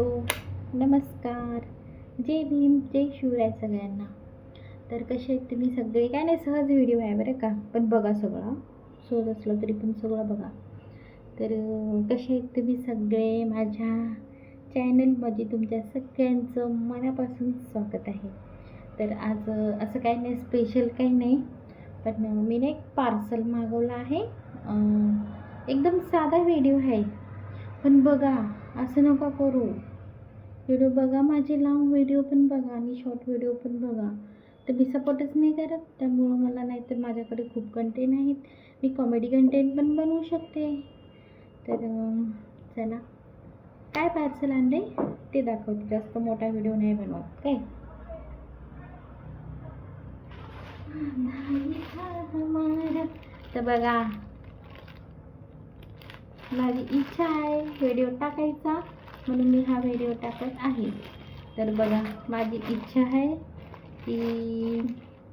नमस्कार, जय भीम, जय शिवराय सगळ्यांना. तर कसे आहेत तुम्ही सगळे? काय नाही, सहज व्हिडिओ आहे बरं का, पण बघा सगळं, सहज असलं तरी पण सगळं बघा. तर कसे आहेत तुम्ही सगळे? माझ्या चॅनलमध्ये तुमच्या सगळ्यांचं मनापासून स्वागत आहे. तर आज असं काही नाही, स्पेशल काही नाही, पण मी एक पार्सल मागवलं आहे. एकदम साधा व्हिडिओ आहे, पण बघा, असं नका करू. व्हिडिओ बघा, माझे लॉंग व्हिडिओ पण बघा आणि शॉर्ट व्हिडिओ पण बघा. तर मी सपोर्टच नाही करत, त्यामुळं मला नाही, तर माझ्याकडे खूप कंटेंट आहेत. मी कॉमेडी कंटेंट पण बनवू शकते. तर चला, काय पार्सल आणले ते दाखवते. जास्त मोठा व्हिडिओ नाही बनवत काय. तर बघा, माझी इच्छा आहे व्हिडिओ टाकायचा, म्हणून मी हा व्हिडिओ टाकत आहे. तर बघा, माझी इच्छा आहे की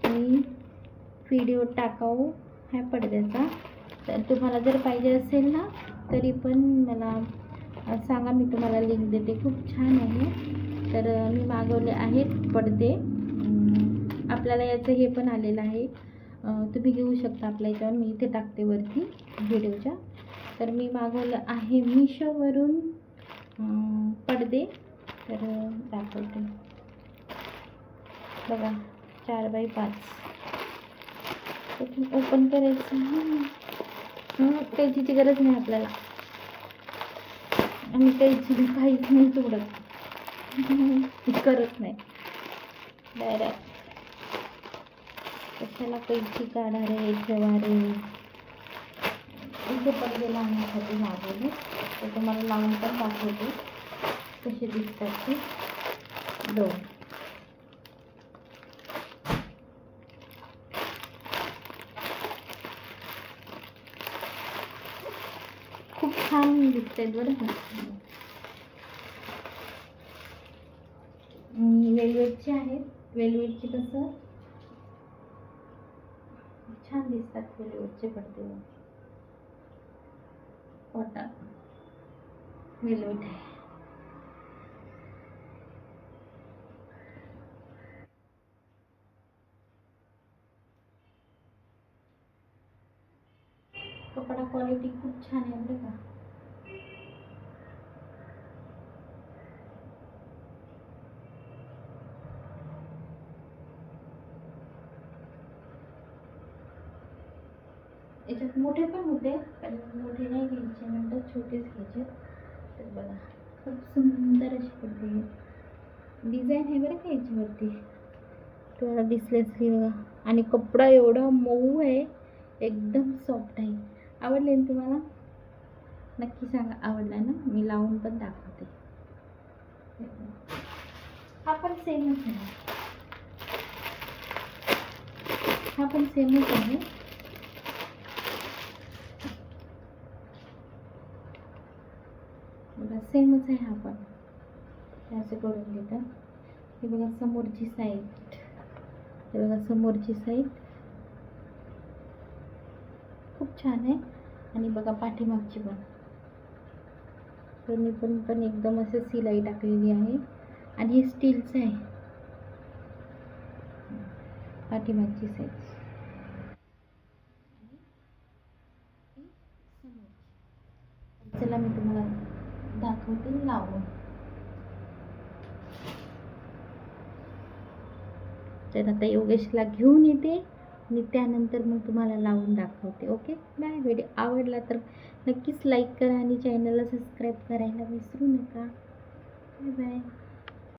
मी व्हिडिओ टाकावं ह्या पडद्याचा. तर तुम्हाला जर पाहिजे असेल ना, तरी पण मला सांगा, मी तुम्हाला लिंक देते. खूप छान आहे. तर मी मागवले आहेत पडदे. आपल्याला याचं हे पण आलेलं आहे, तुम्ही घेऊ शकता आपल्या याच्यावर. मी इथे टाकते वरती व्हिडिओच्या. तर मी मागवलं आहे मिशोवरून पडदे. तर दाखवते बघा, 4x5. ओपन करायचं. कैचीची गरज नाही आपल्याला, आम्ही कैची काहीच नाही तोडत, करत नाही. डायरेक्ट कशाला कैची काढा रे, ठेवा रे. इथे पडदे लावण्यासाठी मागवले, तर तुम्हाला लावून पण दाखवते कसे दिसतात ते. दोन खूप छान दिसत आहेत बरं का. वेलवेटचे आहेत. वेलवेटचे कसं छान दिसतात वेलवेटचे पडदे. कॉटन वेलवेट आहे. कपडा क्वालिटी खूप छान आहे बरं का. याच्यात मोठे पण होते, पण मोठे नाही घ्यायचे, नंतर छोटेच घ्यायचे. तर बघा, खूप सुंदर अशी पडते डिझाईन आहे बरं का याच्यावरती. तुम्हाला दिसलेच की बघा. आणि कपडा एवढा मऊ आहे, एकदम सॉफ्ट आहे. आवडले ना तुम्हाला? नक्की सांगा आवडला ना. मी लावून पण दाखवते. हा पण सेमच आहे, हा पण सेमच आहे. बघा, सेमच आहे हा पण. असं करून देतात. हे बघा समोरची साईड, हे बघा समोरची साईड खूप छान आहे. आणि बघा पाठीमागची पण, दोन्ही पण एकदम असं सिलाई टाकलेली आहे. आणि हे स्टीलचं आहे पाठीमागची साईड. चला, मी तुम्हाला दाखवते लावून. तर आता योगेशला घेऊन येते आणि त्यानंतर मग तुम्हाला लावून दाखवते. Okay bye. व्हिडिओ आवडला तर नक्कीच लाईक करा आणि चॅनलला सबस्क्राईब करायला विसरू नका. Bye bye.